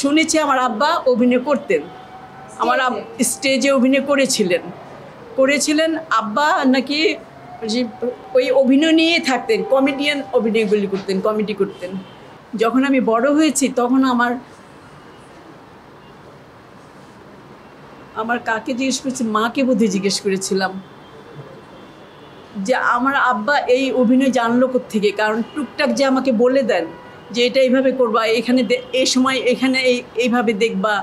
শুনেছি আমার আব্বা অভিনয় করতেন, আমার স্টেজে অভিনয় করেছিলেন আব্বা নাকি যে ওই অভিনয় নিয়েই থাকতেন, কমেডিয়ান অভিনয়গুলি করতেন, কমেডি করতেন। যখন আমি বড় হয়েছি তখন আমার কাকে জিজ্ঞেস করেছি, মাকে বোধহয় জিজ্ঞেস করেছিলাম যে আমার আব্বা এই অভিনয় জানলো কোত্থেকে, কারণ টুকটাক যে আমাকে বলে দেন যে এটা এইভাবে করবা, এখানে এই সময় এখানে এইভাবে দেখবা,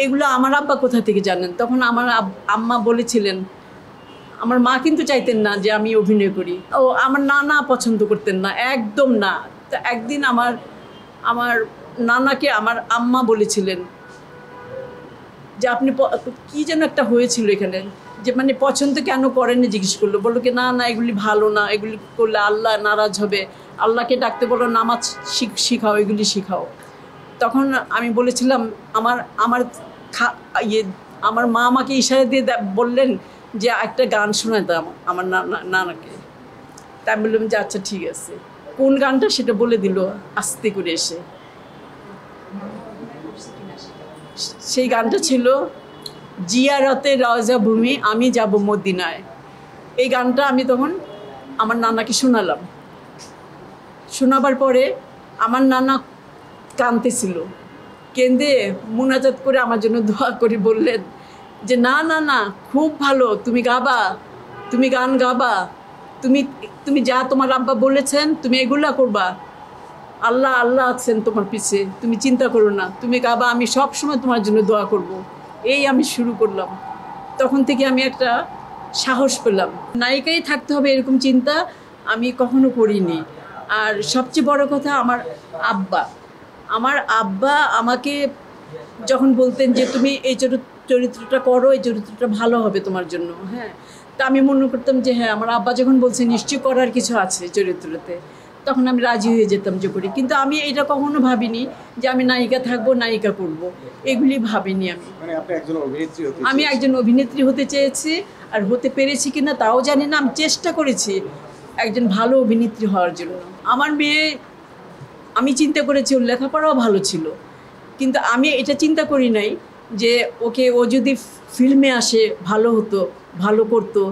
এগুলো আমার আব্বা কোথা থেকে জানেন। তখন আমার আম্মা বলেছিলেন, আমার মা কিন্তু চাইতেন না যে আমি অভিনয় করি, ও আমার নানা পছন্দ করতেন না, একদম না। তো একদিন আমার নানাকে আমার আম্মা বলেছিলেন যে আপনি কী যেন একটা হয়েছিল এখানে, যে মানে পছন্দ কেন করেননি জিজ্ঞেস করলো, বললো কি না না এগুলি ভালো না, এগুলি করলে আল্লাহ নারাজ হবে, আল্লাহকে ডাকতে বলো, নামাজ শিখাও, এগুলি শিখাও। তখন আমি বলেছিলাম আমার মা আমাকে ইশারা দিয়ে বললেন যে একটা গান শোনায় দাও আমার নানাকে। তাই আমি বললাম যে আচ্ছা ঠিক আছে। কোন গানটা সেটা বলে দিল আস্তে করে এসে। সেই গানটা ছিল জিয়ারতে রওজা ভূমি আমি যাব মদিনায়। এই গানটা আমি তখন আমার নানাকে শোনালাম। শোনাবার পরে আমার নানা কাঁদতেছিল, কেঁদে মুনাজাত করে আমার জন্য দোয়া করে বললেন যে না না না, খুব ভালো, তুমি গাবা, তুমি গান গাবা, তুমি যা তোমার আব্বা বলেছেন তুমি এগুলা করবা, আল্লাহ আল্লাহ আছেন তোমার পিছে, তুমি চিন্তা করো না, তুমি গাবা, আমি সব সময় তোমার জন্য দোয়া করব। এই আমি শুরু করলাম। তখন থেকে আমি একটা সাহস পেলাম, নায়িকাই থাকতে হবে এরকম চিন্তা আমি কখনো করিনি। আর সবচেয়ে বড় কথা আমার আব্বা আমাকে যখন বলতেন যে তুমি এই চরিত্রটা করো, এই চরিত্রটা ভালো হবে তোমার জন্য, হ্যাঁ, তা আমি মনে করতাম যে হ্যাঁ আমার আব্বা যখন বলছে নিশ্চয়ই করার কিছু আছে চরিত্রতে, তখন আমি রাজি হয়ে যেতাম যে করি। কিন্তু আমি এটা কখনো ভাবিনি যে আমি নায়িকা থাকবো, নায়িকা করব, এগুলি ভাবিনি। আমি একজন অভিনেত্রী হতে চেয়েছি, আর হতে পেরেছি কিনা তাও জানি না। আমি চেষ্টা করেছি একজন ভালো অভিনেত্রী হওয়ার জন্য। আমার মেয়ে, আমি চিন্তা করেছি ওর লেখাপড়াও ভালো ছিল, কিন্তু আমি এটা চিন্তা করি নাই যে ও যদি ফিল্মে আসে ভালো হতো, ভালো করতো।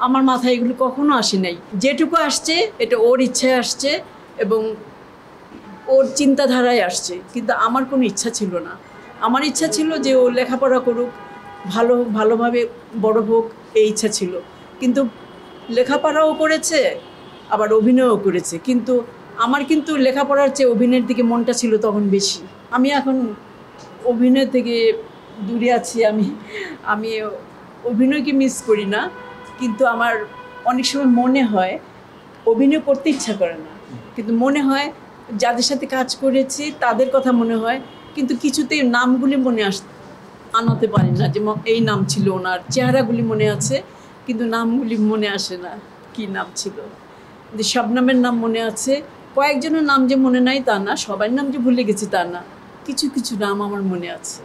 আমার মাথায় এগুলো কখনো আসে নাই। যেটুকু আসছে এটা ওর ইচ্ছায় আসছে এবং ওর চিন্তাধারায় আসছে, কিন্তু আমার কোনো ইচ্ছা ছিল না। আমার ইচ্ছা ছিল যে ও লেখাপড়া করুক, ভালোভাবে বড় হোক, এই ইচ্ছা ছিল। কিন্তু লেখাপড়াও করেছে আবার অভিনয়ও করেছে, কিন্তু আমার কিন্তু লেখাপড়ার চেয়ে অভিনয়ের দিকে মনটা ছিল তখন বেশি। আমি এখন অভিনয় থেকে দূরে আছি। আমি অভিনয়কে মিস করি না, কিন্তু আমার অনেক সময় মনে হয় অভিনয় করতে ইচ্ছা করে না, কিন্তু মনে হয় যাদের সাথে কাজ করেছি তাদের কথা মনে হয়, কিন্তু কিছুতেই নামগুলি আনাতে পারি না। যে এই নাম ছিল ওনার, চেহারাগুলি মনে আছে কিন্তু নামগুলি মনে আসে না কি নাম ছিল। সব নামের নাম মনে আছে, কয়েকজনের নাম যে মনে নাই তা না, সবার নাম যে ভুলে গেছি তা না, কিছু কিছু নাম আমার মনে আছে।